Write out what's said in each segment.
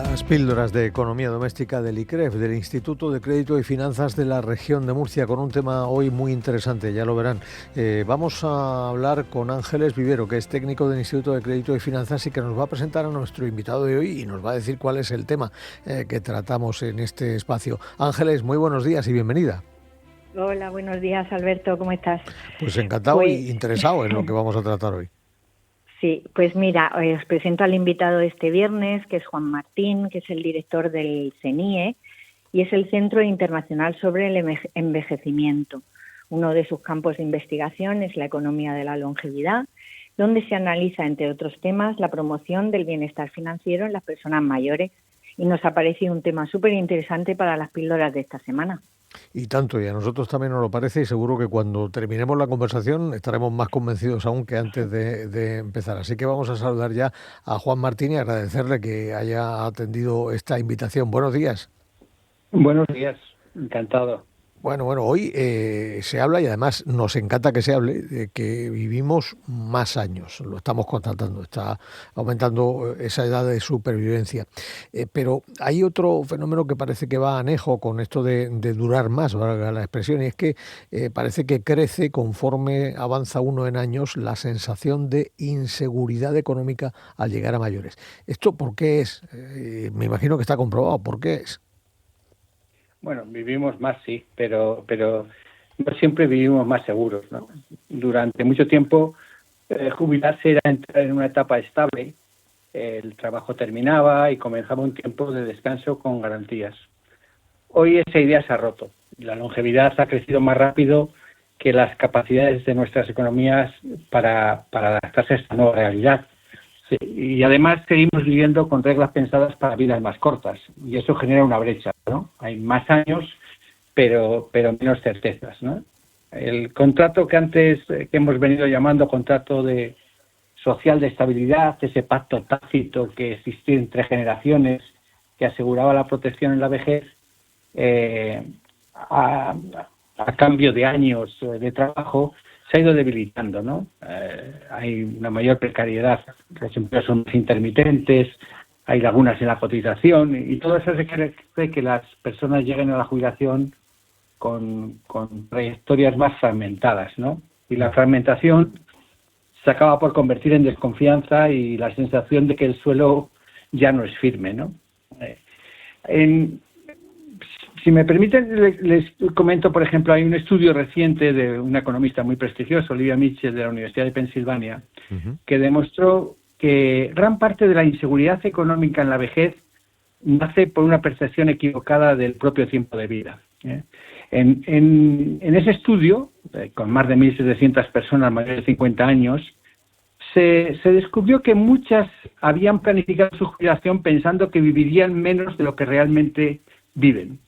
Las píldoras de economía doméstica del ICREF, del Instituto de Crédito y Finanzas de la región de Murcia, con un tema hoy muy interesante, ya lo verán. Vamos a hablar con Ángeles Vivero, que es técnico del Instituto de Crédito y Finanzas y que nos va a presentar a nuestro invitado de hoy y nos va a decir cuál es el tema que tratamos en este espacio. Ángeles, muy buenos días y bienvenida. Hola, buenos días, Alberto, ¿cómo estás? Pues encantado y interesado en lo que vamos a tratar hoy. Sí, pues mira, os presento al invitado de este viernes, que es Juan Martín, que es el director del CENIE y es el Centro Internacional sobre el Envejecimiento. Uno de sus campos de investigación es la economía de la longevidad, donde se analiza, entre otros temas, la promoción del bienestar financiero en las personas mayores. Y nos ha parecido un tema súper interesante para las píldoras de esta semana. Y tanto, y a nosotros también nos lo parece, y seguro que cuando terminemos la conversación estaremos más convencidos aún que antes de empezar. Así que vamos a saludar ya a Juan Martín y agradecerle que haya atendido esta invitación. Buenos días. Buenos días, encantado. Bueno, hoy se habla, y además nos encanta que se hable, de que vivimos más años, lo estamos constatando, está aumentando esa edad de supervivencia. Pero hay otro fenómeno que parece que va anejo con esto de durar más, valga la expresión, y es que parece que crece conforme avanza uno en años la sensación de inseguridad económica al llegar a mayores. ¿Esto por qué es? Me imagino que está comprobado. ¿Por qué es? Bueno, vivimos más, sí, pero no siempre vivimos más seguros, ¿no? Durante mucho tiempo, jubilarse era entrar en una etapa estable, el trabajo terminaba y comenzaba un tiempo de descanso con garantías. Hoy esa idea se ha roto. La longevidad ha crecido más rápido que las capacidades de nuestras economías para adaptarse a esta nueva realidad. Sí, y además seguimos viviendo con reglas pensadas para vidas más cortas y eso genera una brecha, ¿no? Hay más años, pero menos certezas, ¿no? El contrato que antes que hemos venido llamando contrato social de estabilidad, ese pacto tácito que existía entre generaciones que aseguraba la protección en la vejez, a cambio de años de trabajo, se ha ido debilitando, ¿no? Hay una mayor precariedad, los empleos son más intermitentes, hay lagunas en la cotización y todo eso hace que las personas lleguen a la jubilación con trayectorias más fragmentadas, ¿no? Y la fragmentación se acaba por convertir en desconfianza y la sensación de que el suelo ya no es firme, ¿no? Si me permiten, les comento, por ejemplo, hay un estudio reciente de una economista muy prestigiosa, Olivia Mitchell, de la Universidad de Pensilvania, que demostró que gran parte de la inseguridad económica en la vejez nace por una percepción equivocada del propio tiempo de vida. En ese estudio, con más de 1.700 personas mayores de 50 años, se descubrió que muchas habían planificado su jubilación pensando que vivirían menos de lo que realmente viven.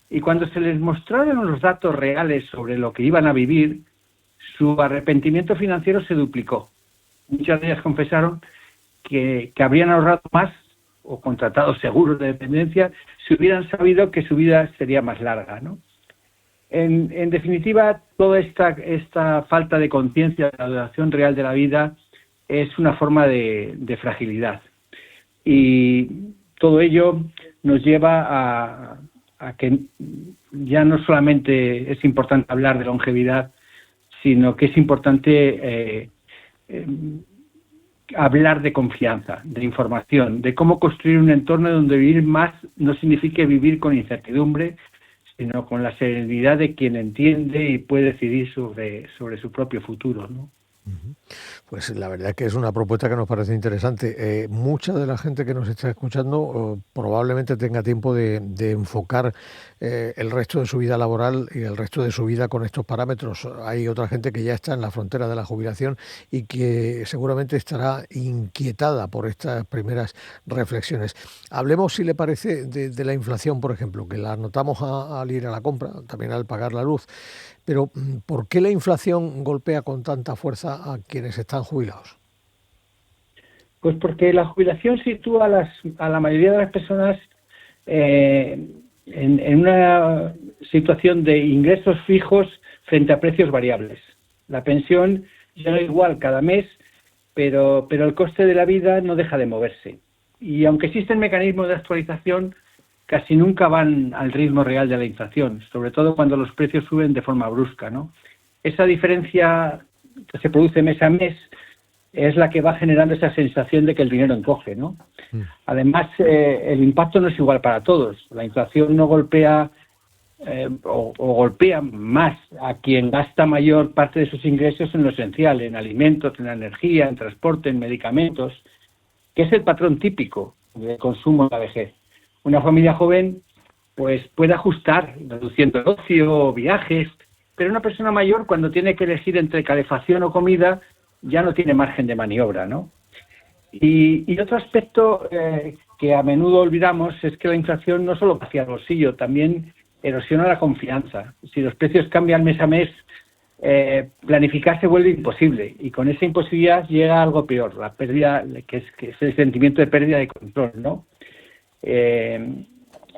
Y cuando se les mostraron los datos reales sobre lo que iban a vivir, su arrepentimiento financiero se duplicó. Muchas de ellas confesaron que habrían ahorrado más o contratado seguros de dependencia si hubieran sabido que su vida sería más larga, ¿no? En definitiva, toda esta falta de conciencia de la duración real de la vida es una forma de fragilidad. Y todo ello nos lleva a que ya no solamente es importante hablar de longevidad, sino que es importante hablar de confianza, de información, de cómo construir un entorno donde vivir más no signifique vivir con incertidumbre, sino con la serenidad de quien entiende y puede decidir sobre su propio futuro, ¿no? Pues la verdad es que es una propuesta que nos parece interesante. Mucha de la gente que nos está escuchando probablemente tenga tiempo de enfocar el resto de su vida laboral y el resto de su vida con estos parámetros. Hay otra gente que ya está en la frontera de la jubilación y que seguramente estará inquietada por estas primeras reflexiones. Hablemos, si le parece, de la inflación, por ejemplo, que la notamos al ir a la compra, también al pagar la luz. Pero, ¿por qué la inflación golpea con tanta fuerza a quienes están jubilados? Pues porque la jubilación sitúa a la mayoría de las personas en una situación de ingresos fijos frente a precios variables. La pensión ya no es igual cada mes, pero el coste de la vida no deja de moverse. y aunque existen mecanismos de actualización, casi nunca van al ritmo real de la inflación, sobre todo cuando los precios suben de forma brusca, ¿no? Esa diferencia que se produce mes a mes es la que va generando esa sensación de que el dinero encoge, ¿no? Además, el impacto no es igual para todos. La inflación no golpea o golpea más a quien gasta mayor parte de sus ingresos en lo esencial, en alimentos, en energía, en transporte, en medicamentos, que es el patrón típico de consumo en la vejez. Una familia joven pues puede ajustar, reduciendo el ocio o viajes, pero una persona mayor, cuando tiene que elegir entre calefacción o comida, ya no tiene margen de maniobra, ¿no? Y otro aspecto que a menudo olvidamos es que la inflación no solo vacía el bolsillo, también erosiona la confianza. Si los precios cambian mes a mes, planificar se vuelve imposible, y con esa imposibilidad llega algo peor, la pérdida, que es el sentimiento de pérdida de control, ¿no?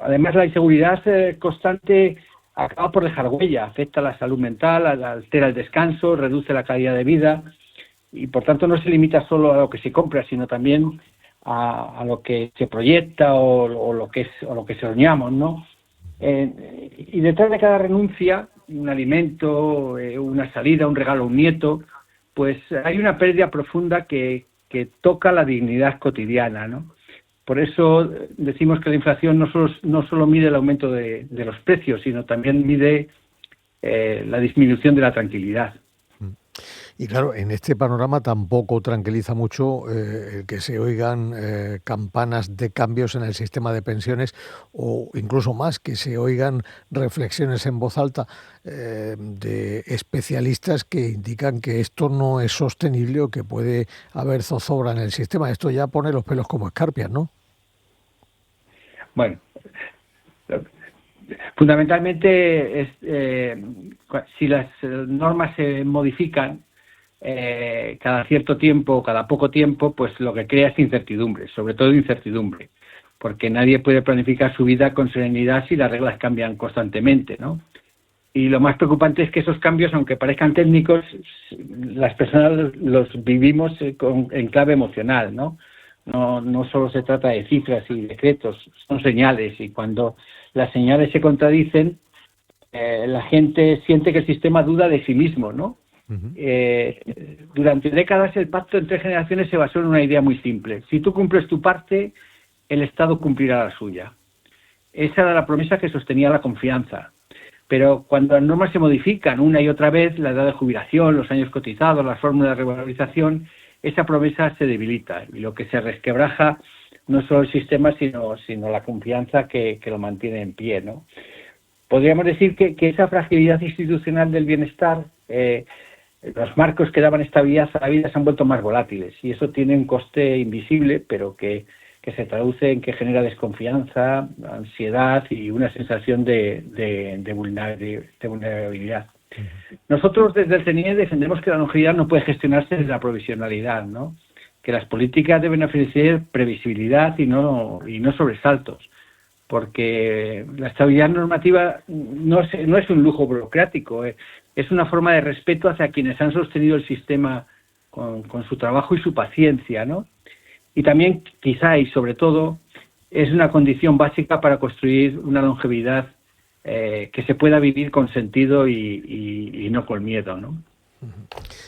Además, la inseguridad constante acaba por dejar huella, afecta a la salud mental, altera el descanso, reduce la calidad de vida, y por tanto no se limita solo a lo que se compra, sino también a lo que se proyecta o lo que soñamos, ¿no? Y detrás de cada renuncia, un alimento, una salida, un regalo a un nieto, pues hay una pérdida profunda que toca la dignidad cotidiana, ¿no? Por eso decimos que la inflación no solo mide el aumento de los precios, sino también mide la disminución de la tranquilidad. Y claro, en este panorama tampoco tranquiliza mucho el que se oigan campanas de cambios en el sistema de pensiones, o incluso más, que se oigan reflexiones en voz alta de especialistas que indican que esto no es sostenible o que puede haber zozobra en el sistema. Esto ya pone los pelos como escarpias, ¿no? Bueno, fundamentalmente si las normas se modifican cada cierto tiempo, cada poco tiempo, pues lo que crea es incertidumbre, sobre todo incertidumbre, porque nadie puede planificar su vida con serenidad si las reglas cambian constantemente, ¿no? Y lo más preocupante es que esos cambios, aunque parezcan técnicos, las personas los vivimos en clave emocional, ¿no? No solo se trata de cifras y decretos, son señales, y cuando las señales se contradicen, la gente siente que el sistema duda de sí mismo, ¿no? Durante décadas el pacto entre generaciones se basó en una idea muy simple: si tú cumples tu parte, el Estado cumplirá la suya. Esa era la promesa que sostenía la confianza. Pero cuando las normas se modifican una y otra vez, la edad de jubilación, los años cotizados, las fórmulas de revalorización, esa promesa se debilita, y lo que se resquebraja no solo el sistema, sino la confianza que lo mantiene en pie, ¿no? Podríamos decir que esa fragilidad institucional del bienestar, los marcos que daban estabilidad a la vida, se han vuelto más volátiles, y eso tiene un coste invisible, pero que se traduce en que genera desconfianza, ansiedad y una sensación de vulnerabilidad. Nosotros desde el CNIE defendemos que la longevidad no puede gestionarse desde la provisionalidad, ¿no? Que las políticas deben ofrecer previsibilidad y no sobresaltos, porque la estabilidad normativa no es un lujo burocrático, es una forma de respeto hacia quienes han sostenido el sistema con su trabajo y su paciencia, ¿no? Y también, quizá y sobre todo, es una condición básica para construir una longevidad que se pueda vivir con sentido y no con miedo, ¿no?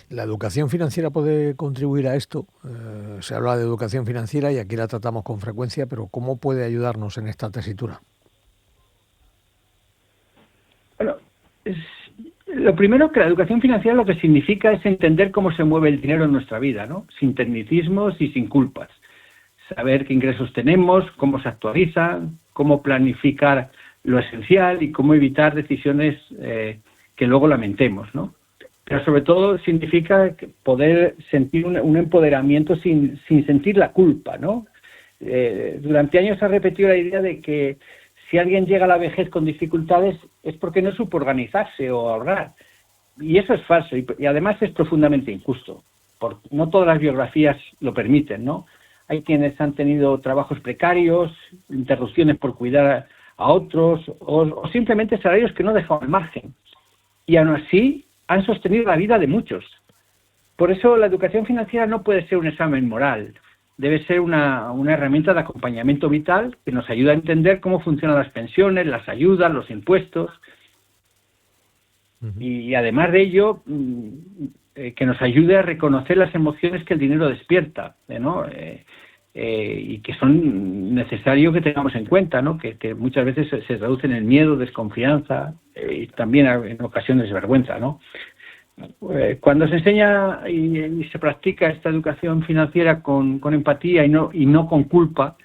¿La educación financiera puede contribuir a esto? Se habla de educación financiera y aquí la tratamos con frecuencia, pero ¿cómo puede ayudarnos en esta tesitura? Bueno, lo primero, que la educación financiera lo que significa es entender cómo se mueve el dinero en nuestra vida, ¿no? Sin tecnicismos y sin culpas. Saber qué ingresos tenemos, cómo se actualizan, cómo planificar lo esencial y cómo evitar decisiones que luego lamentemos, ¿no? Pero sobre todo significa poder sentir un empoderamiento sin sentir la culpa, ¿no? Durante años se ha repetido la idea de que si alguien llega a la vejez con dificultades es porque no supo organizarse o ahorrar. Y eso es falso, y además es profundamente injusto, porque no todas las biografías lo permiten, ¿no? Hay quienes han tenido trabajos precarios, interrupciones por cuidar a otros, o simplemente salarios que no dejaban margen. Y aún así han sostenido la vida de muchos. Por eso la educación financiera no puede ser un examen moral, debe ser una herramienta de acompañamiento vital que nos ayuda a entender cómo funcionan las pensiones, las ayudas, los impuestos. Y además de ello, que nos ayude a reconocer las emociones que el dinero despierta, ¿no? Y que son necesarios que tengamos en cuenta, ¿no? Que muchas veces se traducen en miedo, desconfianza y también en ocasiones vergüenza, ¿no? Cuando se enseña y se practica esta educación financiera con empatía y no con culpa,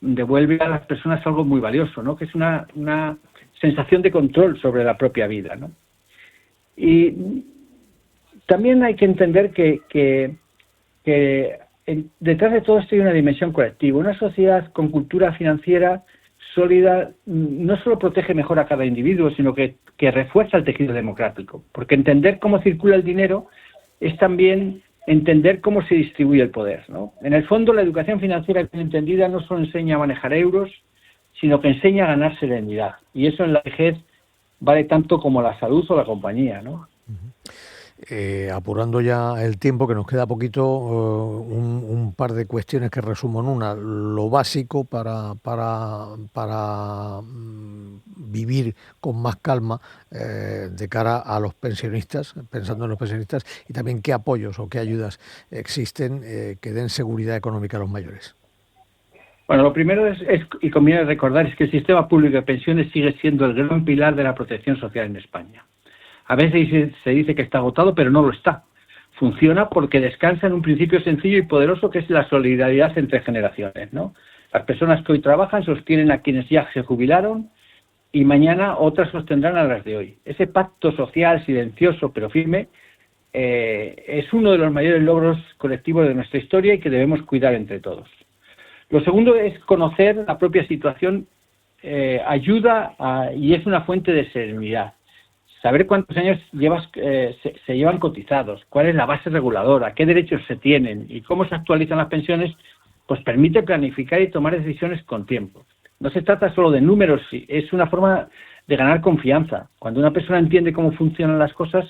devuelve a las personas algo muy valioso, ¿no? Que es una sensación de control sobre la propia vida, ¿no? Y también hay que entender que detrás de todo esto hay una dimensión colectiva. Una sociedad con cultura financiera sólida no solo protege mejor a cada individuo, sino que refuerza el tejido democrático. Porque entender cómo circula el dinero es también entender cómo se distribuye el poder, ¿no? En el fondo, la educación financiera bien entendida no solo enseña a manejar euros, sino que enseña a ganar serenidad. Y eso en la vejez vale tanto como la salud o la compañía, ¿no? Apurando ya el tiempo, que nos queda poquito, un par de cuestiones que resumo en una. Lo básico para vivir con más calma de cara a los pensionistas, pensando en los pensionistas, y también qué apoyos o qué ayudas existen que den seguridad económica a los mayores. Bueno, lo primero es, y conviene recordar, es que el sistema público de pensiones sigue siendo el gran pilar de la protección social en España. A veces se dice que está agotado, pero no lo está. Funciona porque descansa en un principio sencillo y poderoso, que es la solidaridad entre generaciones, ¿no? Las personas que hoy trabajan sostienen a quienes ya se jubilaron y mañana otras sostendrán a las de hoy. Ese pacto social silencioso pero firme es uno de los mayores logros colectivos de nuestra historia y que debemos cuidar entre todos. Lo segundo es conocer la propia situación, ayuda y es una fuente de serenidad. Saber cuántos años se llevan cotizados, cuál es la base reguladora, qué derechos se tienen y cómo se actualizan las pensiones, pues permite planificar y tomar decisiones con tiempo. No se trata solo de números, es una forma de ganar confianza. Cuando una persona entiende cómo funcionan las cosas,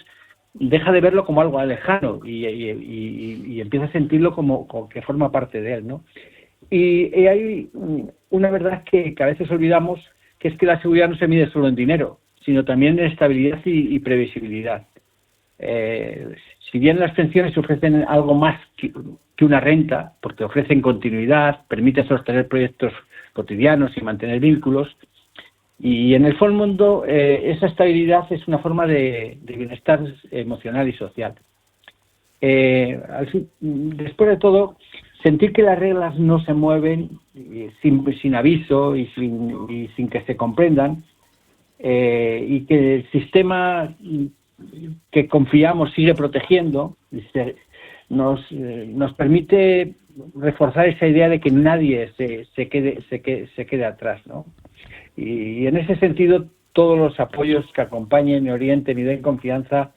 deja de verlo como algo lejano y empieza a sentirlo como que forma parte de él, ¿no? Y hay una verdad que a veces olvidamos, que es que la seguridad no se mide solo en dinero, sino también en estabilidad y previsibilidad. Si bien las pensiones ofrecen algo más que una renta, porque ofrecen continuidad, permiten sostener proyectos cotidianos y mantener vínculos, y en el fondo esa estabilidad es una forma de bienestar emocional y social. Después de todo, sentir que las reglas no se mueven sin aviso y sin que se comprendan, y que el sistema que confiamos sigue protegiendo, nos permite reforzar esa idea de que nadie se quede atrás, ¿no? Y en ese sentido, todos los apoyos que acompañen, orienten y den confianza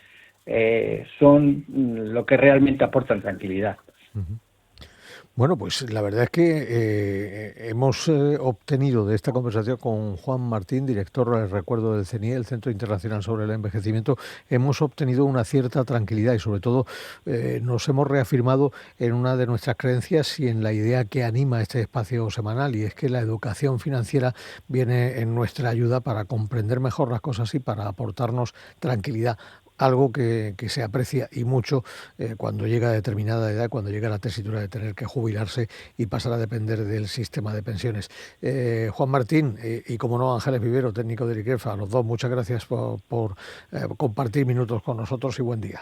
son lo que realmente aportan tranquilidad. Uh-huh. Bueno, pues la verdad es que hemos obtenido de esta conversación con Juan Martín, director, recuerdo, del CENIE, el Centro Internacional sobre el Envejecimiento, hemos obtenido una cierta tranquilidad y sobre todo nos hemos reafirmado en una de nuestras creencias y en la idea que anima este espacio semanal, y es que la educación financiera viene en nuestra ayuda para comprender mejor las cosas y para aportarnos tranquilidad. Algo que se aprecia y mucho cuando llega a determinada edad, cuando llega a la tesitura de tener que jubilarse y pasar a depender del sistema de pensiones. Juan Martín y, como no, Ángeles Vivero, técnico de ICREF, a los dos, muchas gracias por compartir minutos con nosotros y buen día.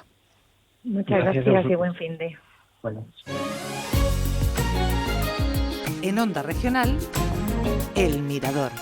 Muchas gracias y buen fin de. Bueno. En Onda Regional, El Mirador.